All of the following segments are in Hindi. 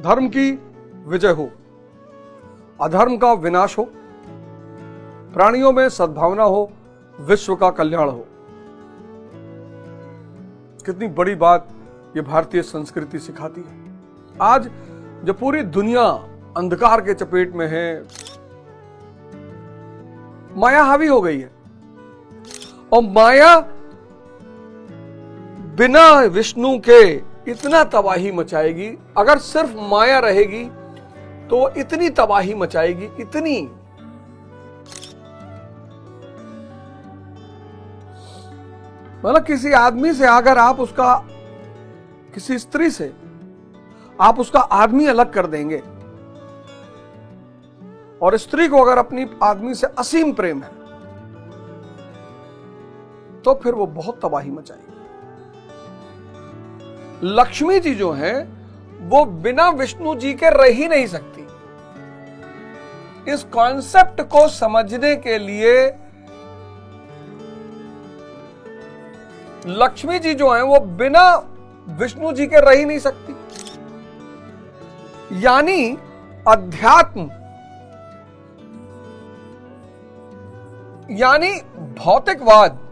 धर्म की विजय हो, अधर्म का विनाश हो, प्राणियों में सद्भावना हो, विश्व का कल्याण हो। कितनी बड़ी बात ये भारतीय संस्कृति सिखाती है। आज जब पूरी दुनिया अंधकार के चपेट में है, माया हावी हो गई है, और माया बिना विष्णु के इतना तबाही मचाएगी। अगर सिर्फ माया रहेगी तो इतनी तबाही मचाएगी, इतनी। मतलब किसी आदमी से अगर आप उसका, किसी स्त्री से आप उसका आदमी अलग कर देंगे, और स्त्री को अगर अपनी आदमी से असीम प्रेम है, तो फिर वो बहुत तबाही मचाएगी। लक्ष्मी जी जो है वो बिना विष्णु जी के रह ही नहीं सकती। इस कॉन्सेप्ट को समझने के लिए लक्ष्मी जी जो है वो बिना विष्णु जी के रह ही नहीं सकती। यानी अध्यात्म, यानी भौतिकवाद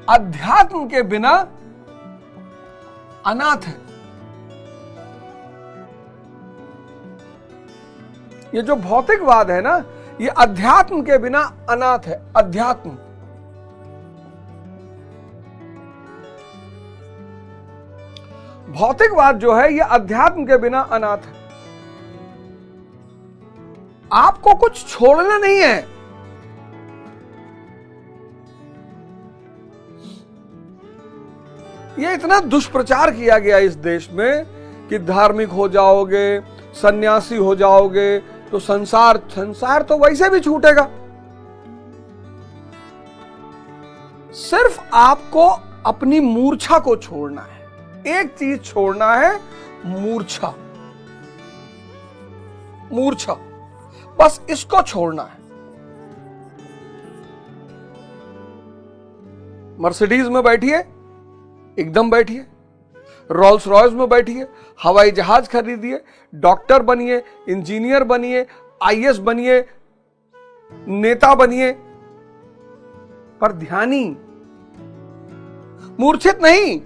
अध्यात्म के बिना अनाथ है। ये जो भौतिकवाद है ना, ये अध्यात्म के बिना अनाथ है। अध्यात्म, भौतिकवाद जो है ये अध्यात्म के बिना अनाथ है। आपको कुछ छोड़ना नहीं है। ये इतना दुष्प्रचार किया गया इस देश में कि धार्मिक हो जाओगे, सन्यासी हो जाओगे तो संसार तो वैसे भी छूटेगा। सिर्फ आपको अपनी मूर्छा को छोड़ना है। एक चीज छोड़ना है, मूर्छा। मूर्छा, बस इसको छोड़ना है। मर्सिडीज में बैठिए, एकदम बैठिए। रोल्स रॉयस में बैठिए, हवाई जहाज खरीदिए, डॉक्टर बनिए, इंजीनियर बनिए, आईएएस बनिए, नेता बनिए, पर ध्यानी, मूर्छित नहीं,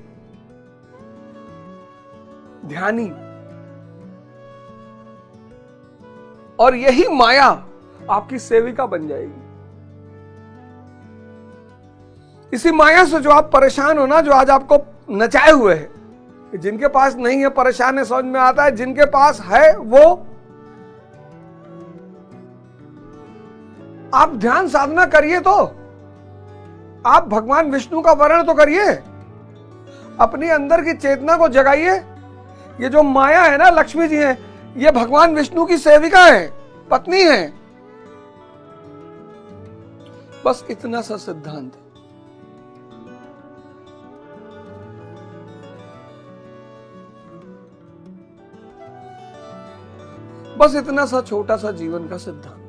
ध्यानी। और यही माया आपकी सेविका बन जाएगी। इसी माया से जो आप परेशान हो ना, जो आज आपको नचाए हुए है, जिनके पास नहीं है परेशान है, समझ में आता है। जिनके पास है वो आप ध्यान साधना करिए, तो आप भगवान विष्णु का वर्ण तो करिए, अपनी अंदर की चेतना को जगाइए। ये जो माया है ना, लक्ष्मी जी है, ये भगवान विष्णु की सेविका है, पत्नी है। बस इतना सा सिद्धांत है। बस इतना सा छोटा सा जीवन का सिद्धांत।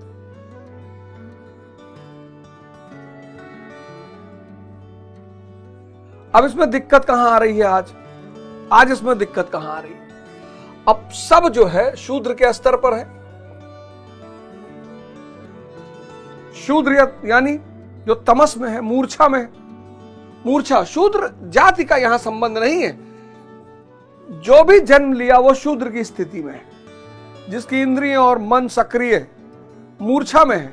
अब इसमें दिक्कत कहां आ रही है? आज इसमें दिक्कत कहां आ रही है? अब सब जो है शूद्र के स्तर पर है। शूद्र यानी जो तमस में है, मूर्छा में है। मूर्छा, शूद्र जाति का यहां संबंध नहीं है। जो भी जन्म लिया वो शूद्र की स्थिति में है, जिसकी इंद्रियां और मन सक्रिय, मूर्छा में है,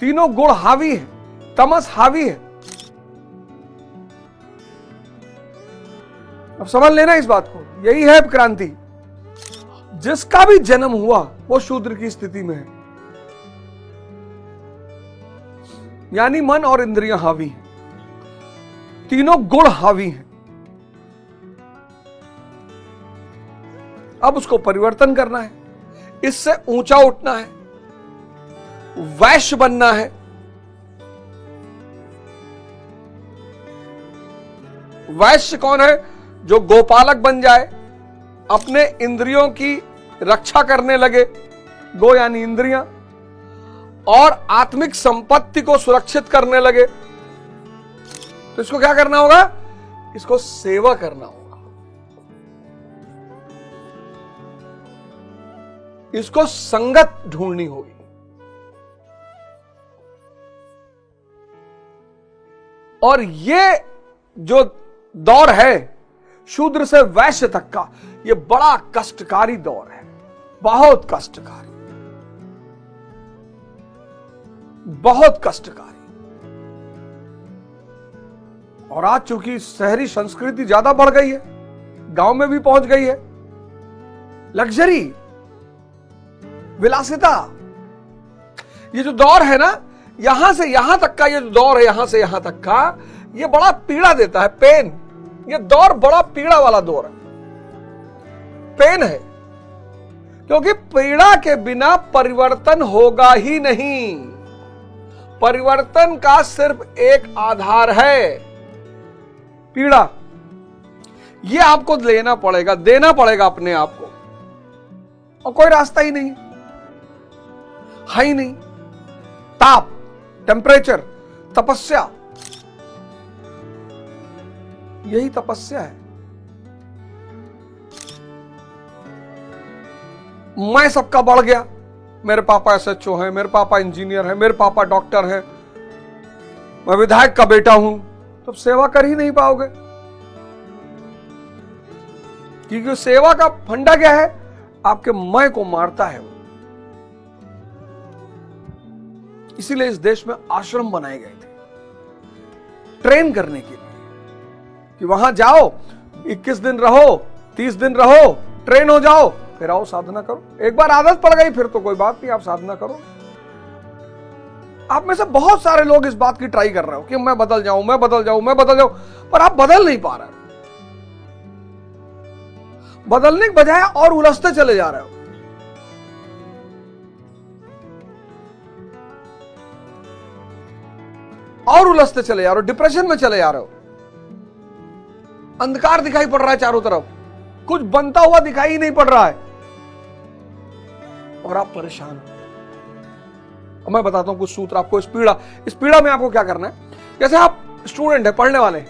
तीनों गुण हावी है, तमस हावी है। अब समझ लेना इस बात को, यही है क्रांति। जिसका भी जन्म हुआ वो शूद्र की स्थिति में है, यानी मन और इंद्रियां हावी हैं, तीनों गुण हावी हैं। अब उसको परिवर्तन करना है, इससे ऊंचा उठना है, वैश्य बनना है। वैश्य कौन है? जो गोपालक बन जाए, अपने इंद्रियों की रक्षा करने लगे, गो यानी इंद्रियां, और आत्मिक संपत्ति को सुरक्षित करने लगे। तो इसको क्या करना होगा? इसको सेवा करना होगा। इसको संगत ढूंढनी होगी। और ये जो दौर है शूद्र से वैश्य तक का, ये बड़ा कष्टकारी दौर है, बहुत कष्टकारी, बहुत कष्टकारी। और आज चूंकि शहरी संस्कृति ज्यादा बढ़ गई है, गांव में भी पहुंच गई है, लग्जरी, विलासिता, ये जो दौर है ना, यहां से यहां तक का ये जो दौर है, यहां से यहां तक का, ये बड़ा पीड़ा देता है, पेन। ये दौर बड़ा पीड़ा वाला दौर है, पेन है, क्योंकि पीड़ा के बिना परिवर्तन होगा ही नहीं। परिवर्तन का सिर्फ एक आधार है, पीड़ा। ये आपको लेना पड़ेगा, देना पड़ेगा अपने आप को, और कोई रास्ता ही नहीं है ही नहीं। ताप, टेम्परेचर, तपस्या, यही तपस्या है। मैं सबका बढ़ गया, मेरे पापा एसएचओ हैं, मेरे पापा इंजीनियर हैं, मेरे पापा डॉक्टर हैं, मैं विधायक का बेटा हूं, तो सेवा कर ही नहीं पाओगे। क्योंकि सेवा का फंडा क्या है? आपके मैं को मारता है वो। इसीलिए इस देश में आश्रम बनाए गए थे, ट्रेन करने के लिए, कि वहां जाओ, 21 दिन रहो, 30 दिन रहो, ट्रेन हो जाओ, फिर आओ साधना करो। एक बार आदत पड़ गई फिर तो कोई बात नहीं, आप साधना करो। आप में से बहुत सारे लोग इस बात की ट्राई कर रहे हो कि मैं बदल जाऊं, मैं बदल जाऊं, मैं बदल जाऊं, पर आप बदल नहीं पा रहे हो। बदलने के बजाय और उलझते चले जा रहे हो। और उलझते चले जा रहे हो, डिप्रेशन में चले जा रहे हो, अंधकार दिखाई पड़ रहा है चारों तरफ, कुछ बनता हुआ दिखाई ही नहीं पड़ रहा है, और आप परेशान हो। मैं बताता हूं कुछ सूत्र आपको। इस पीड़ा में आपको क्या करना है? जैसे आप स्टूडेंट है, पढ़ने वाले,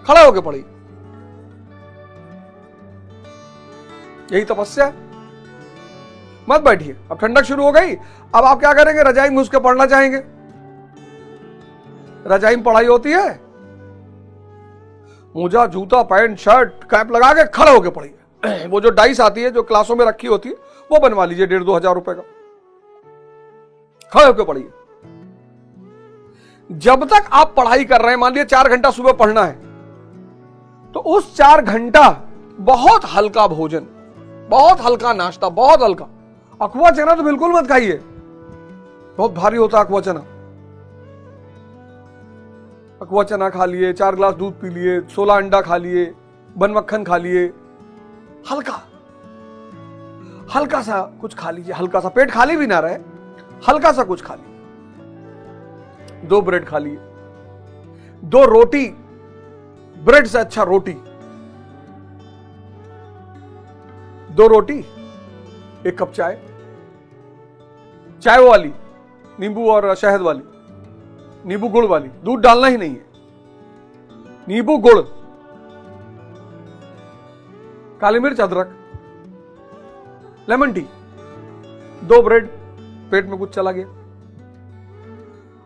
खड़े होकर पढ़िए, यही तपस्या है। मत बैठिए, अब ठंडक शुरू हो गई, अब आप क्या करेंगे? रजाई में घुस के पढ़ना चाहेंगे। रजाई में पढ़ाई होती है, मोजा, जूता, पैंट, शर्ट, कैप लगा के खड़े होके पढ़िए। वो जो डाइस आती है जो क्लासों में रखी होती है, वो बनवा लीजिए 1,500-2 हजार रुपए का, खड़े होके पढ़िए। जब तक आप पढ़ाई कर रहे हैं, मान लीजिए 4 घंटा सुबह पढ़ना है, तो उस 4 घंटा बहुत हल्का भोजन, बहुत हल्का नाश्ता, बहुत हल्का। अखवा चना तो बिल्कुल मत खाइए, बहुत भारी होता है अखवा चना। अखवा चना खा लिए, 4 गिलास दूध पी लिए, 16 अंडा खा लिए, बन मक्खन खा लिए, हल्का हल्का सा कुछ खा लीजिए, हल्का सा, पेट खाली भी ना रहे, हल्का सा कुछ खा लीजिए। 2 ब्रेड खा लिए, 2 रोटी, ब्रेड से अच्छा रोटी, 2 रोटी, 1 कप चाय, चाय वाली, नींबू और शहद वाली, नींबू गुड़ वाली, दूध डालना ही नहीं है, नींबू गुड़, काली मिर्च, अदरक, लेमन टी, 2 ब्रेड, पेट में कुछ चला गया।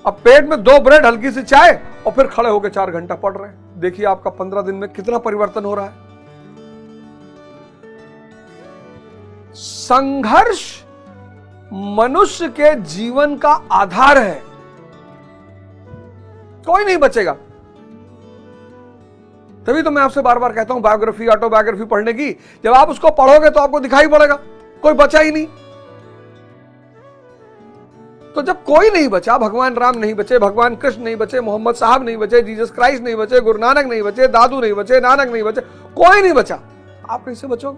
अब पेट में 2 ब्रेड, हल्की सी चाय, और फिर खड़े होकर 4 घंटा पढ़ रहे हैं। देखिए आपका 15 दिन में कितना परिवर्तन हो रहा है। संघर्ष मनुष्य के जीवन का आधार है, कोई नहीं बचेगा। तभी तो मैं आपसे बार बार कहता हूं बायोग्राफी, ऑटोबायोग्राफी पढ़ने की। जब आप उसको पढ़ोगे तो आपको दिखाई पड़ेगा कोई बचा ही नहीं। तो जब कोई नहीं बचा, भगवान राम नहीं बचे, भगवान कृष्ण नहीं बचे, मोहम्मद साहब नहीं बचे, जीसस क्राइस्ट नहीं बचे, गुरु नानक नहीं बचे, दादू नहीं बचे, नानक नहीं बचे, कोई नहीं बचा, आप कैसे बचोगे?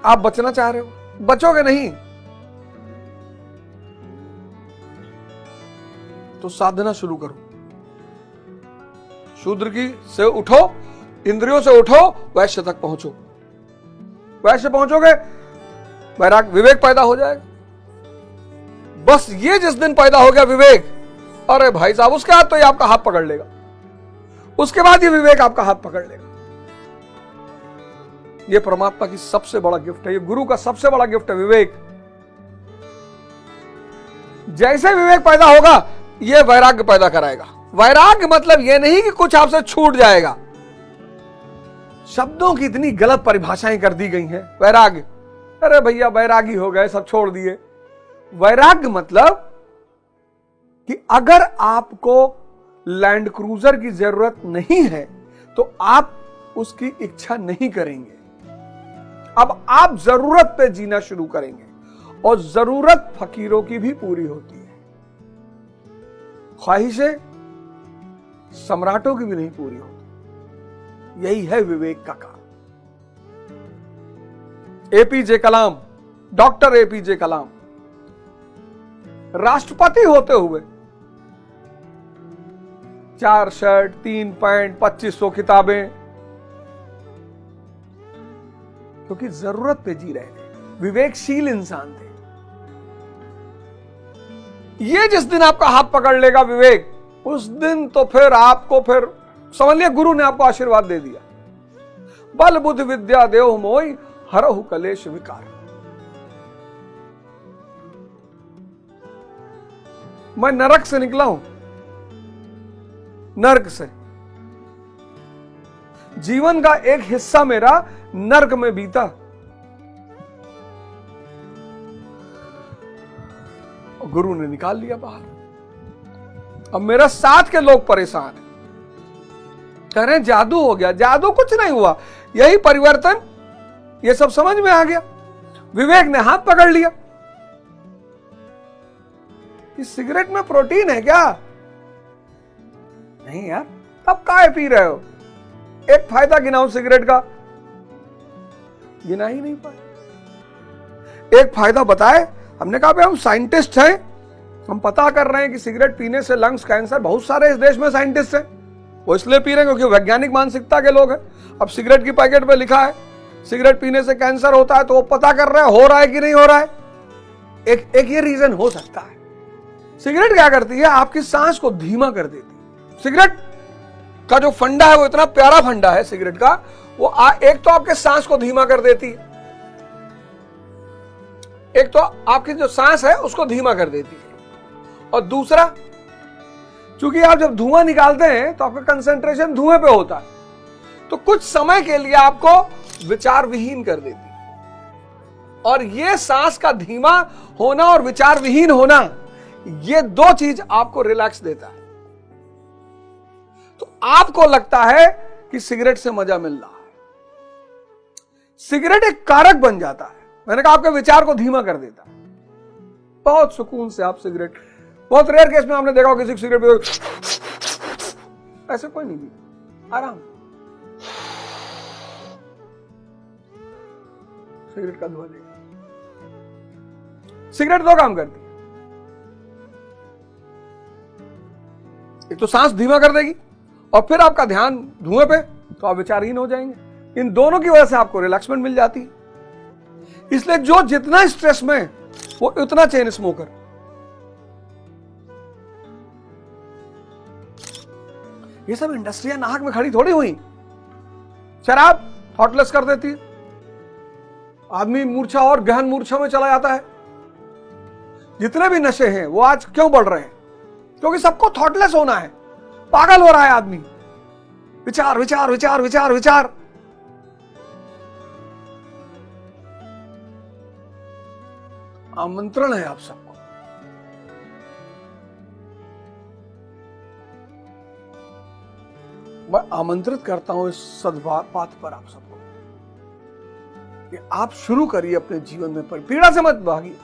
आप बचना चाह रहे हो, बचोगे नहीं। तो साधना शुरू करो, शूद्र की से उठो, इंद्रियों से उठो, वैश्य तक पहुंचो। वैश्य पहुंचोगे, वैराग, विवेक पैदा हो जाएगा। बस ये जिस दिन पैदा हो गया विवेक, अरे भाई साहब, उसके बाद तो ये आपका हाथ पकड़ लेगा, उसके बाद ये विवेक आपका हाथ पकड़ लेगा। ये परमात्मा की सबसे बड़ा गिफ्ट है, ये गुरु का सबसे बड़ा गिफ्ट है, विवेक। जैसे विवेक पैदा होगा ये वैराग्य पैदा कराएगा। वैराग्य मतलब ये नहीं कि कुछ आपसे छूट जाएगा। शब्दों की इतनी गलत परिभाषाएं कर दी गई हैं। वैराग्य, अरे भैया वैरागी हो गए, सब छोड़ दिए। वैराग्य मतलब कि अगर आपको लैंड क्रूजर की जरूरत नहीं है तो आप उसकी इच्छा नहीं करेंगे। अब आप जरूरत पे जीना शुरू करेंगे, और जरूरत फकीरों की भी पूरी होती है, ख्वाहिशें सम्राटों की भी नहीं पूरी होती। यही है विवेक का काम। एपीजे कलाम, डॉक्टर एपीजे कलाम राष्ट्रपति होते हुए 4 शर्ट, 3 पैंट, 2500 किताबें, क्योंकि जरूरत पे जी रहे थे, विवेकशील इंसान थे। ये जिस दिन आपका हाथ पकड़ लेगा विवेक, उस दिन तो फिर आपको, फिर समझ लिया गुरु ने आपको आशीर्वाद दे दिया। बल बुद्ध विद्या देव मोई, हरहु कलेश विकार। मैं नरक से निकला हूं, नर्क से। जीवन का एक हिस्सा मेरा नर्क में बीता, गुरु ने निकाल लिया बाहर। अब मेरा साथ के लोग परेशान हैं, कह रहे हैं जादू हो गया। जादू कुछ नहीं हुआ, यही परिवर्तन, ये सब समझ में आ गया। विवेक ने हाथ पकड़ लिया। इस सिगरेट में प्रोटीन है क्या? नहीं यार, तब काहे पी रहे हो? एक फायदा गिनाओ सिगरेट का, गिना ही नहीं पाए। एक फायदा बताए, हमने कहा भाई हम साइंटिस्ट हैं, हम पता कर रहे हैं कि सिगरेट पीने से लंग्स कैंसर, बहुत सारे इस देश में साइंटिस्ट हैं, वो इसलिए पी रहे हैं क्योंकि वैज्ञानिक मानसिकता के लोग हैं। अब सिगरेट की पैकेट पे लिखा है सिगरेट पीने से कैंसर होता है, तो वो पता कर रहे हैं हो रहा है कि नहीं हो रहा है। एक ये रीजन हो सकता है। सिगरेट क्या करती है, आपकी सांस को धीमा कर देती है। सिगरेट का जो फंडा है वो इतना प्यारा फंडा है सिगरेट का, वो एक तो आपके सांस को धीमा कर देती है, एक तो आपकी जो सांस है उसको धीमा कर देती है, और दूसरा क्योंकि आप जब धुआं निकालते हैं तो आपका कंसंट्रेशन धुएं पे होता है, तो कुछ समय के लिए आपको विचार विहीन कर देती है। और ये सांस का धीमा होना और विचार विहीन होना, ये दो चीज आपको रिलैक्स देता है। तो आपको लगता है कि सिगरेट से मजा मिल रहा है, सिगरेट एक कारक बन जाता है। मैंने कहा आपके विचार को धीमा कर देता है। बहुत सुकून से आप सिगरेट, बहुत रेयर केस में आपने देखा हो किसी सिगरेट पे ऐसे कोई नहीं पीता, आराम सिगरेट का धुआं देगा। सिगरेट दो काम करती है, एक तो सांस धीमा कर देगी और फिर आपका ध्यान धुएं पे, तो आप विचारहीन हो जाएंगे। इन दोनों की वजह से आपको रिलैक्समेंट मिल जाती है। इसलिए जो जितना स्ट्रेस में वो उतना चेन स्मोकर। ये सब इंडस्ट्रियां नाहक में खड़ी थोड़ी हुई। शराब थॉटलेस कर देती है, आदमी मूर्छा और गहन मूर्छा में चला जाता है। जितने भी नशे हैं वो आज क्यों बढ़ रहे हैं? क्योंकि सबको थॉटलेस होना है, पागल हो रहा है आदमी। विचार विचार विचार विचार विचार। आमंत्रण है आप सबको, मैं आमंत्रित करता हूं इस सद्भात पर आप सबको कि आप शुरू करिए अपने जीवन में। पीड़ा से मत भागिए,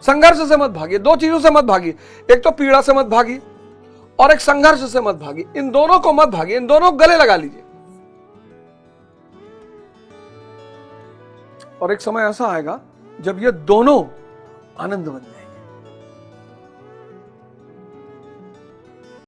संघर्ष से मत भागिए, दो चीजों से मत भागिए। एक तो पीड़ा से मत भागिए और एक संघर्ष से मत भागिए। इन दोनों को मत भागिए, इन दोनों को गले लगा लीजिए। और एक समय ऐसा आएगा जब ये दोनों आनंद बन जाएंगे।